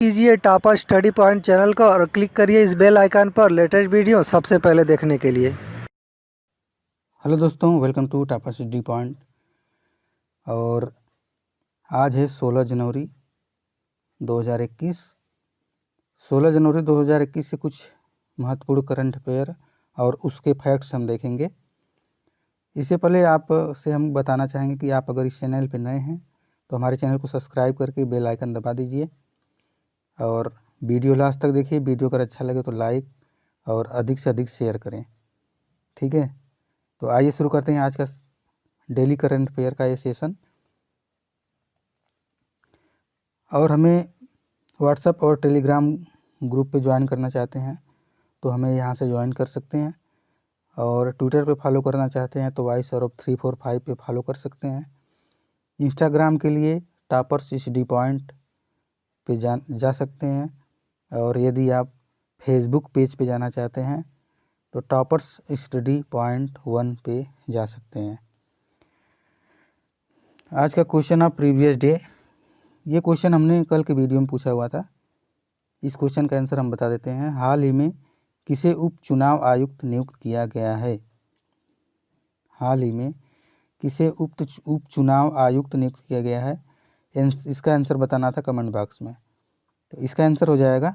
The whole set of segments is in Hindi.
कीजिए टापर स्टडी पॉइंट चैनल को और क्लिक करिए इस बेल आइकन पर लेटेस्ट वीडियो सबसे पहले देखने के लिए। हेलो दोस्तों, welcome to topper study point. और आज है 16 जनवरी 2021। 16 जनवरी 2021 से कुछ महत्वपूर्ण करंट अफेयर और उसके फैक्ट्स हम देखेंगे। इससे पहले आप से हम बताना चाहेंगे कि आप अगर इस चैनल पर नए हैं तो हमारे चैनल को सब्सक्राइब करके बेल आइकन दबा दीजिए और वीडियो लास्ट तक देखिए। वीडियो अगर अच्छा लगे तो लाइक और अधिक से अधिक शेयर करें, ठीक है। तो आइए शुरू करते हैं आज का डेली करंट अफेयर का ये सेशन। और हमें व्हाट्सएप और टेलीग्राम ग्रुप पे ज्वाइन करना चाहते हैं तो हमें यहाँ से ज्वाइन कर सकते हैं। और ट्विटर पे फॉलो करना चाहते हैं तो वाइस और 345 पे फॉलो कर सकते हैं। इंस्टाग्राम के लिए टॉपर्स स्टडी पॉइंट पे जा सकते हैं। और यदि आप फेसबुक पेज पे जाना चाहते हैं तो टॉपर्स स्टडी पॉइंट 1 पे जा सकते हैं। आज का क्वेश्चन ऑफ प्रीवियस डे, ये क्वेश्चन हमने कल के वीडियो में पूछा हुआ था। इस क्वेश्चन का आंसर हम बता देते हैं। हाल ही में किसे उपचुनाव आयुक्त नियुक्त किया गया है? हाल ही में किसे उपचुनाव आयुक्त नियुक्त किया गया है? इसका आंसर बताना था कमेंट बॉक्स में। तो इसका आंसर हो जाएगा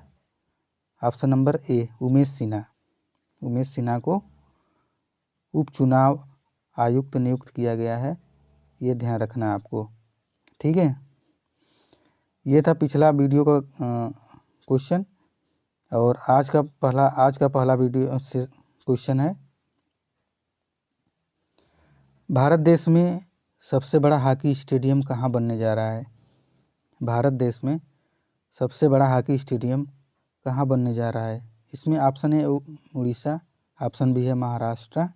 option number A, Umesh Sinha. Umesh Sinha को उपचुनाव आयुक्त नियुक्त किया गया है, ये ध्यान रखना है आपको, ठीक है। ये था पिछला वीडियो का क्वेश्चन। और आज का पहला वीडियो से क्वेश्चन है, भारत देश में सबसे बड़ा हॉकी स्टेडियम कहाँ बनने जा रहा है? भारत देश में सबसे बड़ा हॉकी स्टेडियम कहाँ बनने जा रहा है? इसमें ऑप्शन है उड़ीसा, ऑप्शन बी है महाराष्ट्र,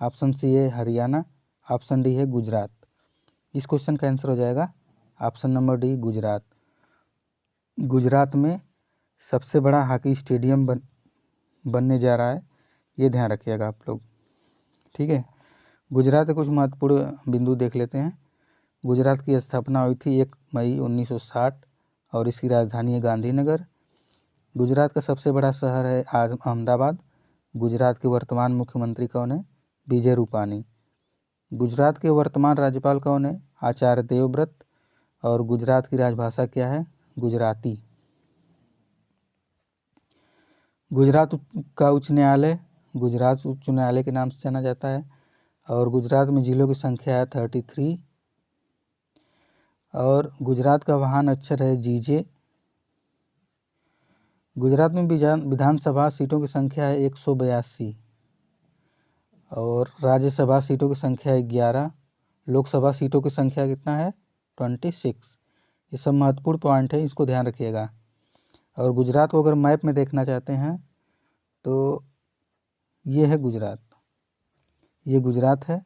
ऑप्शन सी है हरियाणा, ऑप्शन डी है गुजरात। इस क्वेश्चन का आंसर हो जाएगा option number D, Gujarat. Gujarat में सबसे बड़ा हॉकी स्टेडियम बनने जा रहा है, ये ध्यान रखिएगा आप लोग, ठीक है। गुजरात के कुछ महत्वपूर्ण बिंदु देख लेते हैं। गुजरात की स्थापना हुई थी 1 मई 1960 और इसकी राजधानी है गांधीनगर। गुजरात का सबसे बड़ा शहर है अहमदाबाद। गुजरात के वर्तमान मुख्यमंत्री कौन है? विजय रूपानी। गुजरात के वर्तमान राज्यपाल कौन है? आचार्य देवव्रत। और गुजरात की राजभाषा क्या है? गुजराती। गुजरात का उच्च न्यायालय गुजरात उच्च न्यायालय के नाम से जाना जाता है। और गुजरात में जिलों की संख्या है 33। और गुजरात का वाहन अक्षर है जीजे। गुजरात में विधानसभा सीटों की संख्या है 182 और राज्यसभा सीटों की संख्या है 11। लोकसभा सीटों की संख्या कितना है? 26। ये सब महत्वपूर्ण पॉइंट है, इसको ध्यान रखिएगा। और गुजरात को अगर मैप में देखना चाहते हैं तो ये है गुजरात, ये गुजरात है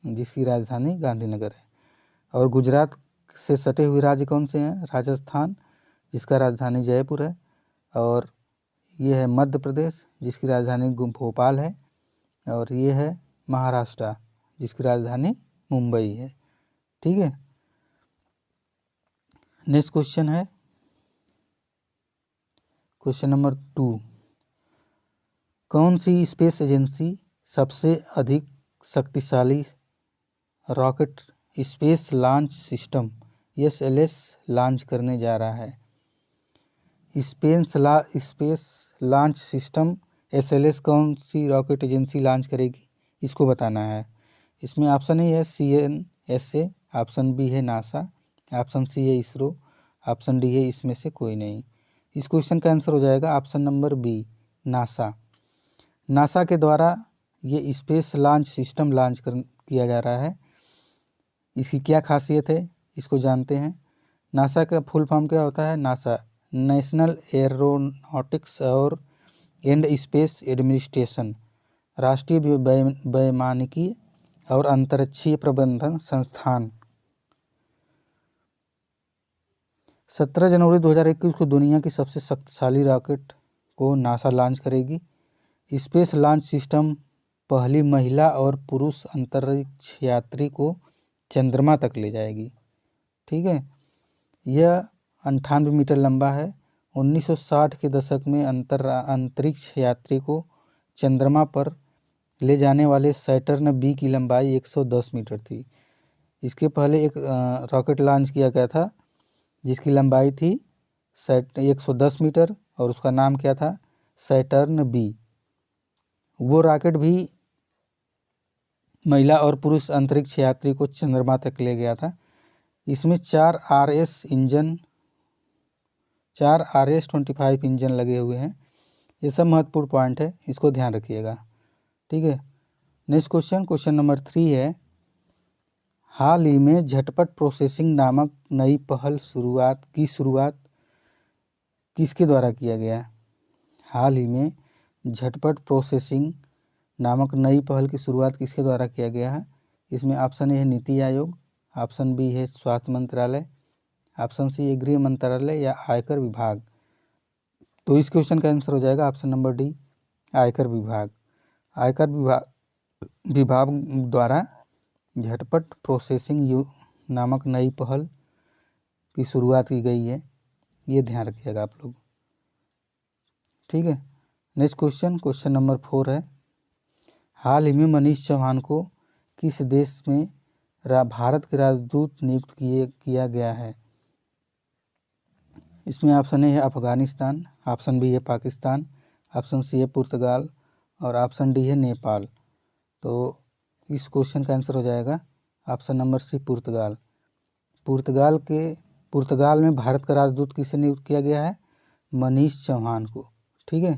जिसकी राजधानी गांधीनगर है। और गुजरात से सटे हुए राज्य कौन से हैं? राजस्थान जिसका राजधानी जयपुर है। और ये है मध्य प्रदेश जिसकी राजधानी भोपाल है। और ये है महाराष्ट्र जिसकी राजधानी मुंबई है, ठीक है। नेक्स्ट क्वेश्चन है क्वेश्चन नंबर 2। कौन सी स्पेस एजेंसी सबसे अधिक शक्तिशाली rocket space launch system SLS launch करने जा रहा है? स्पेस लॉन्च सिस्टम SLS कौन सी रॉकेट एजेंसी लॉन्च करेगी, इसको बताना है। इसमें ऑप्शन ए है CNSA, ऑप्शन बी है नासा, ऑप्शन सी है इसरो, ऑप्शन डी है इसमें से कोई नहीं। इस क्वेश्चन का आंसर हो जाएगा option number B, NASA. NASA के द्वारा ये स्पेस लॉन्च सिस्टम लॉन्च किया जा रहा है। इसकी क्या खासियत है इसको जानते हैं। नासा का फुल फॉर्म क्या होता है? नासा नेशनल एरोनॉटिक्स और एंड स्पेस एडमिनिस्ट्रेशन, राष्ट्रीय वैमानिकी और अंतरिक्षीय प्रबंधन संस्थान। 17 जनवरी 2021 को दुनिया की सबसे शक्तिशाली रॉकेट को नासा लॉन्च करेगी। स्पेस लॉन्च सिस्टम पहली महिला और पुरुष अंतरिक्ष यात्री को चंद्रमा तक ले जाएगी, ठीक है। यह 98 मीटर लंबा है। 1960 के दशक में अंतरिक्ष यात्री को चंद्रमा पर ले जाने वाले सैटर्न बी की लंबाई 110 मीटर थी। इसके पहले एक रॉकेट लॉन्च किया गया था जिसकी लंबाई थी 110 मीटर और उसका नाम क्या था, सैटर्न बी। वो रॉकेट भी महिला और पुरुष अंतरिक्ष यात्री को चंद्रमा तक ले गया था। इसमें 4 RS-25 इंजन लगे हुए हैं। ये सब महत्वपूर्ण पॉइंट है, इसको ध्यान रखिएगा, ठीक है। नेक्स्ट क्वेश्चन नंबर 3 है, हाल ही में झटपट प्रोसेसिंग नामक नई पहल की शुरुआत किसके द्वारा किया गया? हाल ही में झटपट प्रोसेसिंग नामक नई पहल की शुरुआत किसके द्वारा किया गया है? इसमें ऑप्शन ए है नीति आयोग, ऑप्शन बी है स्वास्थ्य मंत्रालय, ऑप्शन सी है गृह मंत्रालय या आयकर विभाग। तो इस क्वेश्चन का आंसर हो जाएगा ऑप्शन नंबर डी, आयकर विभाग। आयकर विभाग द्वारा झटपट प्रोसेसिंग नामक नई पहल की शुरुआत की गई है, ये ध्यान रखिएगा आप लोग, ठीक है। नेक्स्ट क्वेश्चन नंबर 4 है, हाल ही में मनीष चौहान को किस देश में भारत के राजदूत नियुक्त किया गया है? इसमें ऑप्शन ए है अफगानिस्तान, ऑप्शन बी है पाकिस्तान, ऑप्शन सी है पुर्तगाल और ऑप्शन डी है नेपाल। तो इस क्वेश्चन का आंसर हो जाएगा ऑप्शन नंबर सी, पुर्तगाल। पुर्तगाल में भारत का राजदूत किसे नियुक्त किया गया है? मनीष चौहान को, ठीक है।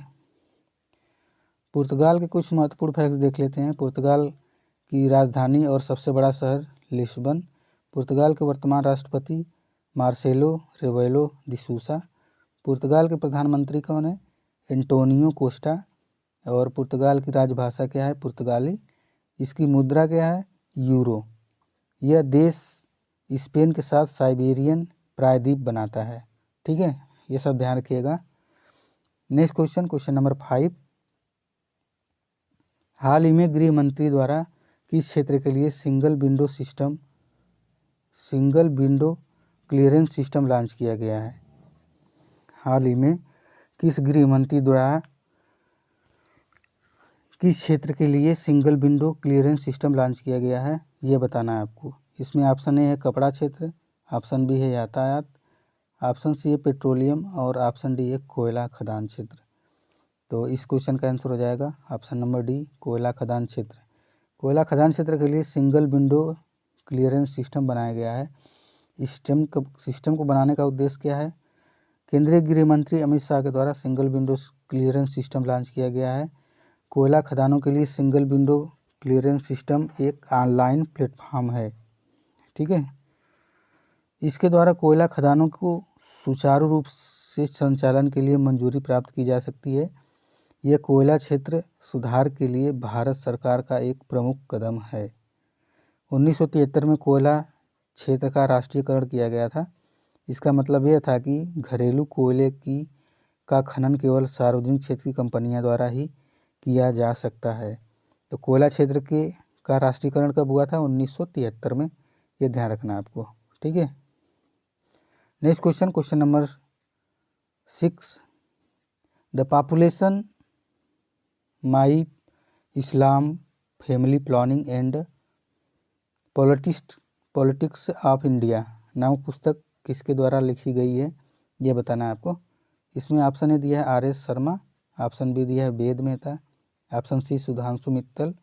पुर्तगाल के कुछ महत्वपूर्ण फैक्ट्स देख लेते हैं। पुर्तगाल की राजधानी और सबसे बड़ा शहर लिस्बन। पुर्तगाल के वर्तमान राष्ट्रपति मार्सेलो रेबेलो डी सूसा। पुर्तगाल के प्रधानमंत्री कौन है? Antonio Costa. और पुर्तगाल की राजभाषा क्या है? पुर्तगाली। इसकी मुद्रा क्या है? यूरो। यह देश स्पेन के साथ साइबेरियन प्रायद्वीप बनाता है, ठीक है। ये सब ध्यान रखिएगा। नेक्स्ट क्वेश्चन नंबर 5, हाल ही में गृह मंत्री द्वारा किस क्षेत्र के लिए single window clearance system launch किया गया है? हाल ही में किस गृह मंत्री द्वारा किस क्षेत्र के लिए single window clearance system launch किया गया है, ये बताना है आपको। इसमें ऑप्शन ए है कपड़ा क्षेत्र, ऑप्शन बी है यातायात, ऑप्शन सी है पेट्रोलियम और ऑप्शन डी है कोयला खदान क्षेत्र। तो इस क्वेश्चन का आंसर हो जाएगा ऑप्शन नंबर डी, कोयला खदान क्षेत्र। कोयला खदान क्षेत्र के लिए सिंगल विंडो क्लियरेंस सिस्टम बनाया गया है। इस सिस्टम को बनाने का उद्देश्य क्या है? केंद्रीय गृह मंत्री अमित शाह के द्वारा single window clearance system launch किया गया है। कोयला खदानों के लिए सिंगल विंडो क्लियरेंस सिस्टम एक ऑनलाइन प्लेटफॉर्म है, ठीक है। इसके द्वारा कोयला खदानों को सुचारू रूप से संचालन के लिए मंजूरी प्राप्त की जा सकती है। यह कोयला क्षेत्र सुधार के लिए भारत सरकार का एक प्रमुख कदम है। 1973 में कोयला क्षेत्र का राष्ट्रीयकरण किया गया था। इसका मतलब यह था कि घरेलू कोयले का खनन केवल सार्वजनिक क्षेत्र की कंपनियों द्वारा ही किया जा सकता है। तो कोयला क्षेत्र का राष्ट्रीयकरण कब हुआ था? 1973 में। ये ध्यान रखना आपको, ठीक है। Next question number 6, the population my Islam family planning and politics of India नामक पुस्तक किसके द्वारा लिखी गई है, ये बताना है आपको। इसमें ऑप्शन ए दिया है RS शर्मा, ऑप्शन बी दिया है वेद मेहता, ऑप्शन सी सुधांशु मित्तल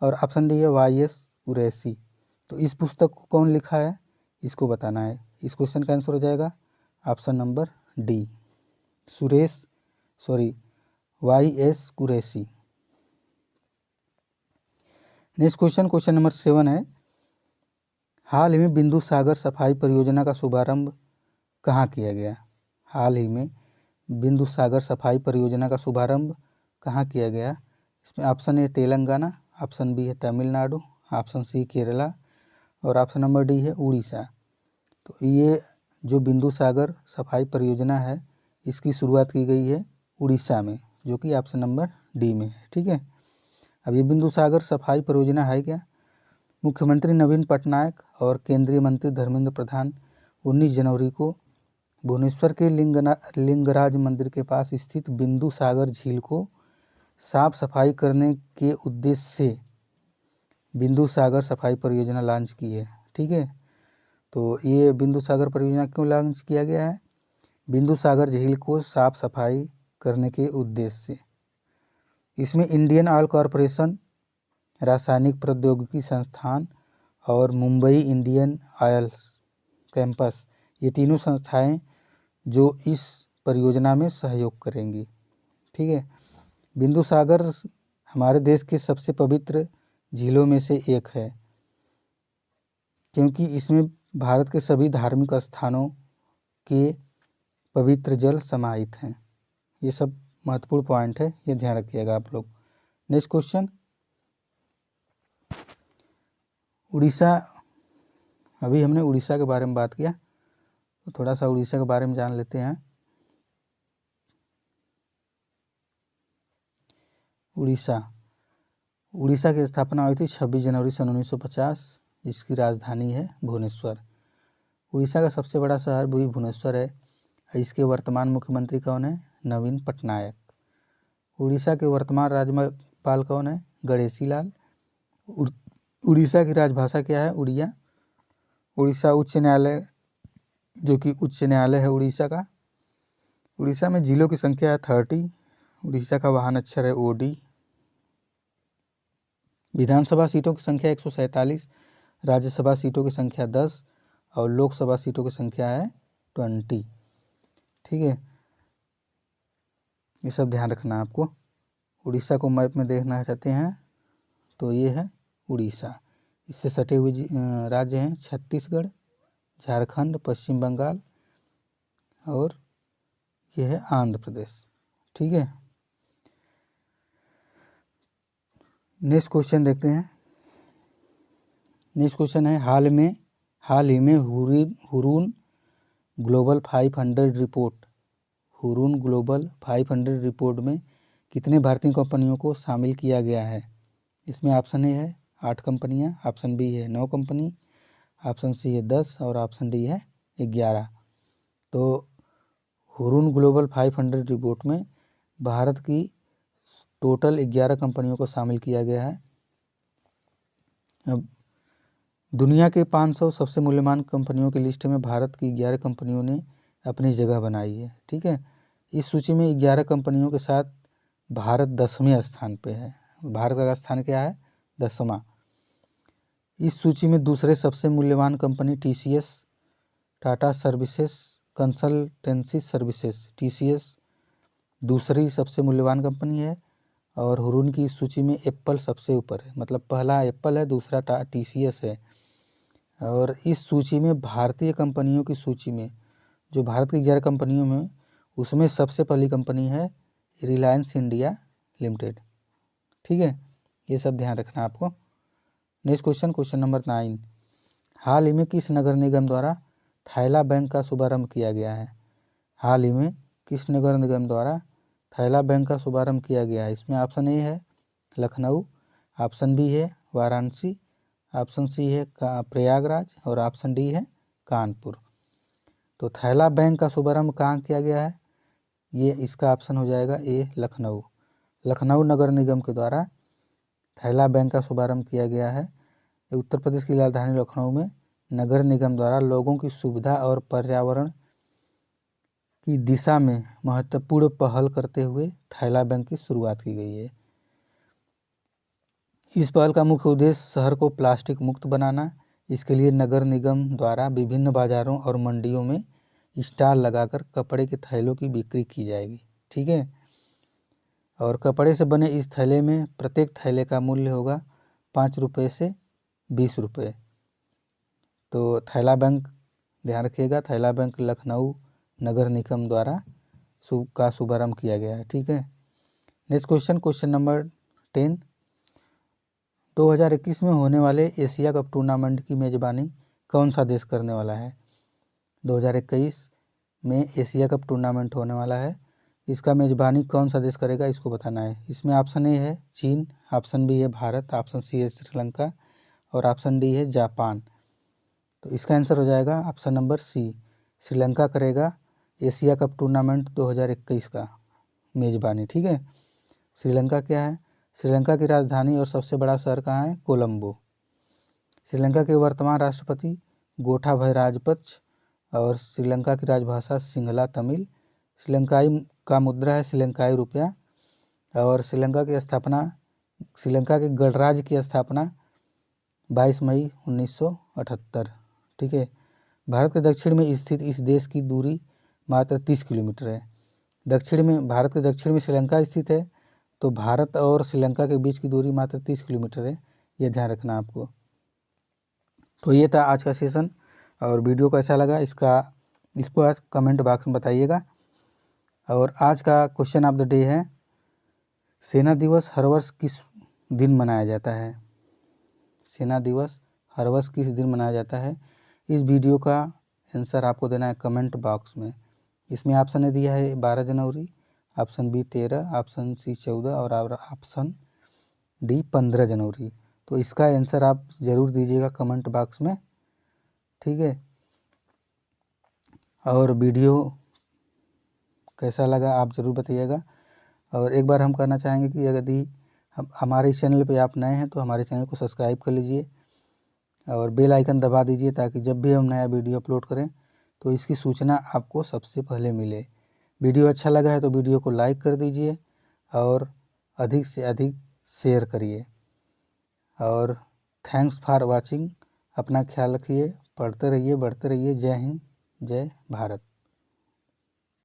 और ऑप्शन डी है YS कुरैशी। तो इस पुस्तक को कौन लिखा है, इसको बताना है। इस क्वेश्चन का आंसर हो जाएगा option number D, YS Qureshi. Next question number 7 है, हाल ही में बिंदु सागर सफाई परियोजना का शुभारंभ कहाँ किया गया? हाल ही में बिंदु सागर सफाई परियोजना का शुभारंभ कहाँ किया गया? इसमें option A Telangana, option B है तमिलनाडु, ऑप्शन सी केरला और ऑप्शन नंबर डी है उड़ीसा। तो ये जो बिंदु सागर सफाई परियोजना है इसकी शुरुआत की गई है उड़ीसा में, जो कि ऑप्शन नंबर डी में है, ठीक है। अब ये बिंदु सागर सफाई परियोजना है क्या? मुख्यमंत्री नवीन पटनायक और केंद्रीय मंत्री धर्मेंद्र प्रधान 19 जनवरी को भुवनेश्वर के लिंगराज मंदिर के पास स्थित बिंदु सागर झील को साफ सफाई करने के उद्देश्य से बिंदु सागर सफाई परियोजना लॉन्च की है। ठीक है, तो ये बिंदु सागर परियोजना क्यों लॉन्च किया गया है? बिंदु सागर झील को साफ सफाई करने के उद्देश्य से। इसमें इंडियन ऑयल कॉरपोरेशन, रासायनिक प्रौद्योगिकी संस्थान और मुंबई इंडियन ऑयल कैंपस, ये तीनों संस्थाएं जो इस परियोजना में सहयोग करेंगी। ठीक है, बिंदु सागर हमारे देश के सबसे पवित्र झीलों में से एक है, क्योंकि इसमें भारत के सभी धार्मिक स्थानों के पवित्र जल समाहित हैं। ये सब महत्वपूर्ण पॉइंट है, ये ध्यान रखिएगा आप लोग। Next question, Orissa. अभी हमने उड़ीसा के बारे में बात किया, तो थोड़ा सा उड़ीसा के बारे में जान लेते हैं। उड़ीसा की स्थापना हुई थी 26 जनवरी सन 1950। इसकी राजधानी है भुवनेश्वर। उड़ीसा का सबसे बड़ा शहर भी भुवनेश्वर है। इसके वर्तमान मुख्यमंत्री कौन है? नवीन पटनायक। उड़ीसा के वर्तमान राज्यपाल कौन है? गणेशी लाल। उड़ीसा की राजभाषा क्या है? उड़िया। उड़ीसा उच्च न्यायालय, जो कि उच्च न्यायालय है उड़ीसा का। उड़ीसा में जिलों की संख्या है 30। उड़ीसा का वाहन अक्षर है OD। विधानसभा सीटों की संख्या 147, राज्यसभा सीटों की संख्या 10 और लोकसभा सीटों की संख्या है 20। ठीक है, ये सब ध्यान रखना आपको। उड़ीसा को मैप में देखना चाहते हैं तो ये है उड़ीसा। इससे सटे हुए राज्य हैं छत्तीसगढ़, झारखंड, पश्चिम बंगाल और ये है आंध्र प्रदेश। ठीक है, नेक्स्ट क्वेश्चन देखते हैं। नेक्स्ट क्वेश्चन है, हाल ही में हुरून ग्लोबल 500 रिपोर्ट में कितने भारतीय कंपनियों को शामिल किया गया है? इसमें ऑप्शन ए है 8 कंपनियां, ऑप्शन बी है 9 कंपनी, ऑप्शन सी है 10 और ऑप्शन डी है 11। तो हुरून ग्लोबल 500 रिपोर्ट में भारत की टोटल 11 कंपनियों को शामिल किया गया है। अब दुनिया के 500 सबसे मूल्यवान कंपनियों की लिस्ट में भारत की 11 कंपनियों ने अपनी जगह बनाई है। ठीक है, इस सूची में 11 कंपनियों के साथ भारत 10वें स्थान पे है। भारत का स्थान क्या है? 10वां। इस सूची में दूसरे सबसे मूल्यवान company TCS, Tata services consultancy services, TCS दूसरी सबसे मूल्यवान कंपनी है। और हुरून की इस सूची में एप्पल सबसे ऊपर है, मतलब पहला एप्पल है, दूसरा TCS है। और इस सूची में भारतीय कंपनियों की सूची में, जो भारत की 11 कंपनियों में, उसमें सबसे पहली कंपनी है रिलायंस इंडिया लिमिटेड। ठीक है, ये सब ध्यान रखना आपको। नेक्स्ट क्वेश्चन, क्वेश्चन नंबर 9, हाल ही में किस नगर निगम द्वारा थैला बैंक का शुभारंभ किया गया है? हाल ही में किस नगर निगम द्वारा थैला बैंक का शुभारंभ किया गया है? इसमें ऑप्शन ए है लखनऊ, ऑप्शन बी है वाराणसी, ऑप्शन सी है प्रयागराज और ऑप्शन डी है कानपुर। तो थैला बैंक का शुभारंभ कहाँ किया गया है? ये इसका ऑप्शन हो जाएगा ए लखनऊ। लखनऊ नगर निगम के द्वारा थैला बैंक का शुभारंभ किया गया है। उत्तर प्रदेश की राजधानी लखनऊ में नगर निगम द्वारा लोगों की सुविधा और पर्यावरण की दिशा में महत्वपूर्ण पहल करते हुए थैला बैंक की शुरुआत की गई है। इस पहल का मुख्य उद्देश्य शहर को प्लास्टिक मुक्त बनाना। इसके लिए नगर निगम द्वारा विभिन्न बाजारों और मंडियों में स्टॉल लगाकर कपड़े के थैलों की बिक्री की जाएगी। ठीक है, और कपड़े से बने इस थैले में प्रत्येक थैले का मूल्य होगा 5 रुपये से 20 रुपये। तो थैला बैंक, ध्यान रखिएगा, थैला बैंक लखनऊ नगर निगम द्वारा का शुभारंभ किया गया है। ठीक है, नेक्स्ट क्वेश्चन, क्वेश्चन नंबर 10, 2021 में होने वाले एशिया कप टूर्नामेंट की मेज़बानी कौन सा देश करने वाला है? 2021 में एशिया कप टूर्नामेंट होने वाला है, इसका मेज़बानी कौन सा देश करेगा, इसको बताना है। इसमें ऑप्शन ए है चीन, ऑप्शन बी है भारत, ऑप्शन सी है श्रीलंका और ऑप्शन डी है जापान। तो इसका आंसर हो जाएगा ऑप्शन नंबर सी, श्रीलंका करेगा एशिया कप टूर्नामेंट 2021 का मेज़बानी, ठीक है। श्रीलंका क्या है? श्रीलंका की राजधानी और सबसे बड़ा शहर कहाँ है? कोलंबो। श्रीलंका के वर्तमान राष्ट्रपति गोटाबय राजपक्ष और श्रीलंका की राजभाषा सिंहला तमिल। श्रीलंकाई का मुद्रा है श्रीलंकाई रुपया और श्रीलंका के गणराज्य की स्थापना 22 मई 1978, ठीक है। भारत के दक्षिण में स्थित इस देश की दूरी मात्र 30 किलोमीटर है। भारत के दक्षिण में श्रीलंका स्थित है, तो भारत और श्रीलंका के बीच की दूरी मात्र 30 किलोमीटर है, यह ध्यान रखना आपको। तो ये था आज का सेशन और वीडियो कैसा लगा इसको आज कमेंट बॉक्स में बताइएगा। और आज का क्वेश्चन ऑफ द डे है, सेना दिवस हर वर्ष किस दिन मनाया जाता है? सेना दिवस हर वर्ष किस दिन मनाया जाता है? इस वीडियो का आंसर आपको देना है कमेंट बॉक्स में। इसमें ऑप्शन ने दिया है 12 जनवरी, ऑप्शन बी 13, ऑप्शन सी 14 और ऑप्शन डी 15 जनवरी। तो इसका आंसर आप ज़रूर दीजिएगा कमेंट बॉक्स में, ठीक है। और वीडियो कैसा लगा आप ज़रूर बताइएगा। और एक बार हम कहना चाहेंगे कि यदि हमारे इस चैनल पे आप नए हैं तो हमारे चैनल को सब्सक्राइब कर लीजिए और बेल आइकन दबा दीजिए, ताकि जब भी हम नया वीडियो अपलोड करें तो इसकी सूचना आपको सबसे पहले मिले। वीडियो अच्छा लगा है तो वीडियो को लाइक कर दीजिए और अधिक से अधिक शेयर करिए। और थैंक्स फॉर वाचिंग। अपना ख्याल रखिए, पढ़ते रहिए, बढ़ते रहिए। जय हिंद, जय भारत।